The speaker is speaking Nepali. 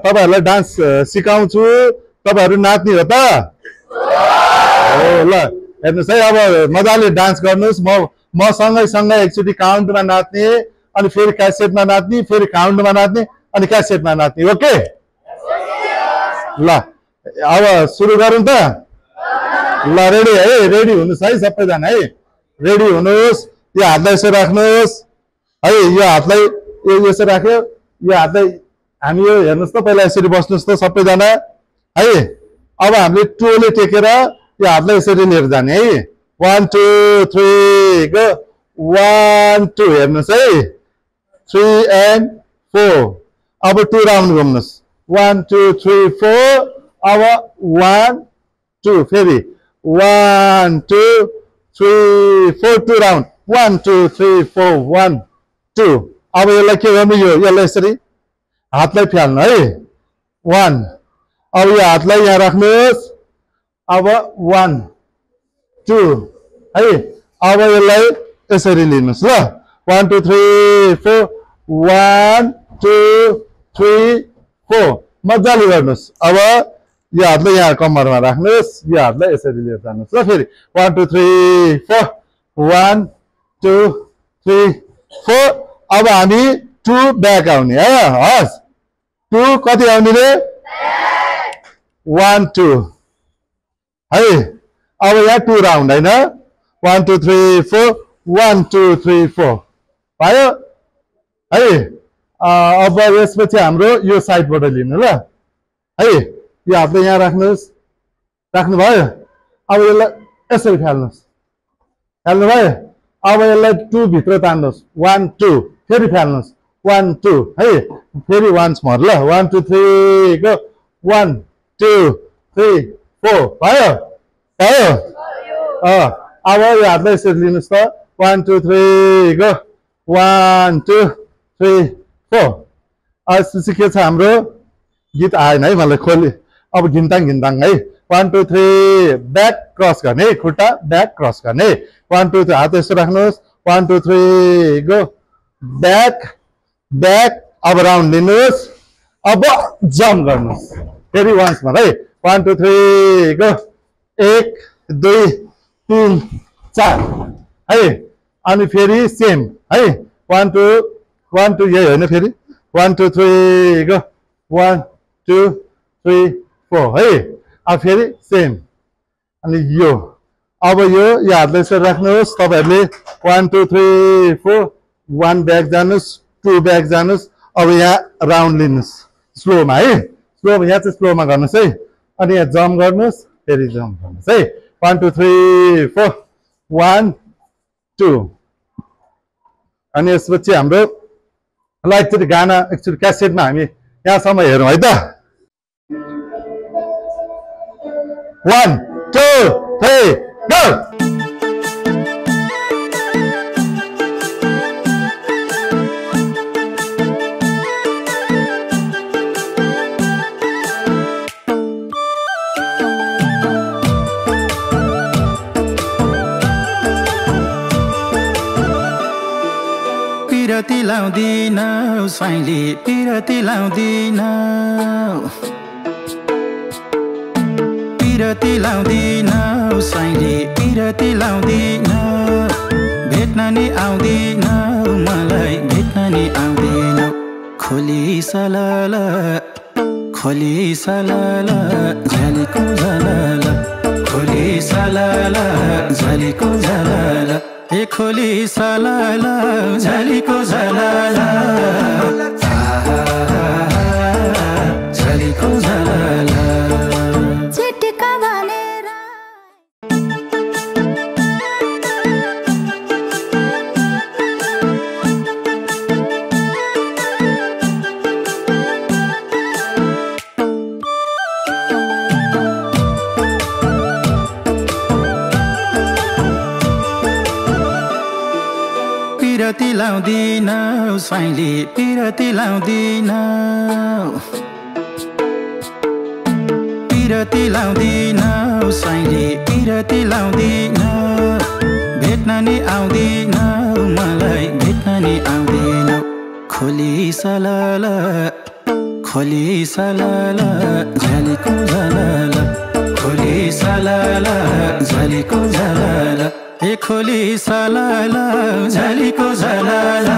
तपाईहरुलाई डान्स सिकाउँछु तपाईहरु नाच्ने हो त हो ल हेर्नुस् है अब मजाले डान्स गर्नुस् म सँगै एकचोटी काउन्टमा नाच्ने अनि फेरि क्यासेटमा नाच्ने फेरि काउन्टमा नाच्ने अनि क्यासेटमा नाच्ने ओके ल अब सुरु गरौँ त ल रेडी है रेडी हुनुस् है सबैजना है रेडी हुनुस् यो हातलाई यसो राख्नुस् है यो हातलाई यसो राख्यो यो हातलाई हामी यो हेर्नुस् त पहिला यसरी बस्नुस् त सबैजना है अब हामीले टोले टेकेर यो हातलाई यसरी लिएर जाने है 1 2 3 गो 1 2 हेर्नुस् है 3 and 4 अब 2 राउन्ड घुम्नुस् 1 2 3 4 अब 1 2 फेरि 1 2 3 4 2 राउन्ड 1 2 3 4 1 2 अब यसलाई के गर्नु यसलाई यसरी हातलाई फ्याल्नु है 1 अब यो हातलाई यहाँ राख्नुस् अब 1 2 है अब यसलाई यसरी लिनुस् ल 1 2 3 4 1 2 3 4 मजाले गर्नुस् अब यो हातलाई यहाँ कम्मरमा राख्नुस् यो हातलाई यसरी लिएर जानुस् ल फेरि 1 2 3 4 1 2 3 4 अब हामी 2 ब्याक आउने है हस् 2 कति आउने रे 1 2 है अब यहाँ 2 राउन्ड हैन 1 2 3 4 1 2 3 4 भयो है अब यसपछि हाम्रो यो साइडबाट लिनु ल है यो हातले यहाँ राख्नुस् राख्नु भयो अब यसलाई यसरी फ्याल्नुस् फ्याल्नु भयो अब यसलाई 2 भित्र तान्नुस् 1 2 फेरि फ्याल्नुस् 1 2 है फेरि वान्स मोर ल 1 2 3 गो 1 2 3 4 भयो भयो अब यो हातलाई यसरी लिनुस् त 1 2 3 गो 1 2 3 4 यसपछि के छ हाम्रो गीत आएन है मलाई खोली अब घिन्ताङ है 1 2 3 ब्याक क्रस गर्ने खुट्टा ब्याक क्रस गर्ने 1 2 3 हात यसो राख्नुस् 1 2 3 गो ब्याक ब्याक अब राउन्ड लिनुस् अब जम्प गर्नुस् फेरि वान्स मोर है 1 2 3 गो 1 2 3 4 है अनि फेरि सेम है 1 2 यही होइन फेरि 1 2 3 गो 1 2 3 4 है अब फेरि सेम अनि यो अब यो हातलाई यसरी राख्नुहोस् तपाईहरुले 1 2 3 4 1 ब्याक जानुस् 2 ब्याक जानुस् अब यहाँ राउन्ड लिनुस् स्लोमा है स्लोमा यहाँ चाहिँ स्लोमा गर्नुस् है अनि यहाँ जम्प गर्नुस् फेरि जम्प गर्नुस् है 1 2 3 4 1 2 अनि यसपछि हाम्रो ल एकचोटि गाना एकचोटि क्यासेटमा हामी यहाँसम्म हेरौँ है त 1 2 3 गो पिरती लाउँदिन साइली पिरती लाउँदिन पिरती लाउँदिन साइली पिरती लाउँदिन भेट्न नि आउँदिन मलाई भेट्न नि आउँदिन खोली सलाला झलीको झलाला खोली सलाला झलीको झलाला ए खोली सलाला झलीको झलाला झलीको झलाला चिटिका भनेर पिरती लाउँदिन साइली पिरती लाउँदिन पिरती लाउँदिन साइली पिरती लाउँदिन भेट्न नि आउँदिन मलाई भेट्न नि आउँदिन खोली सलाला खोली सलाला झ्यालीको झलाला खोली सलाला झ्यालीको झलाला ए खोली सलाला झ्यालीको झलाला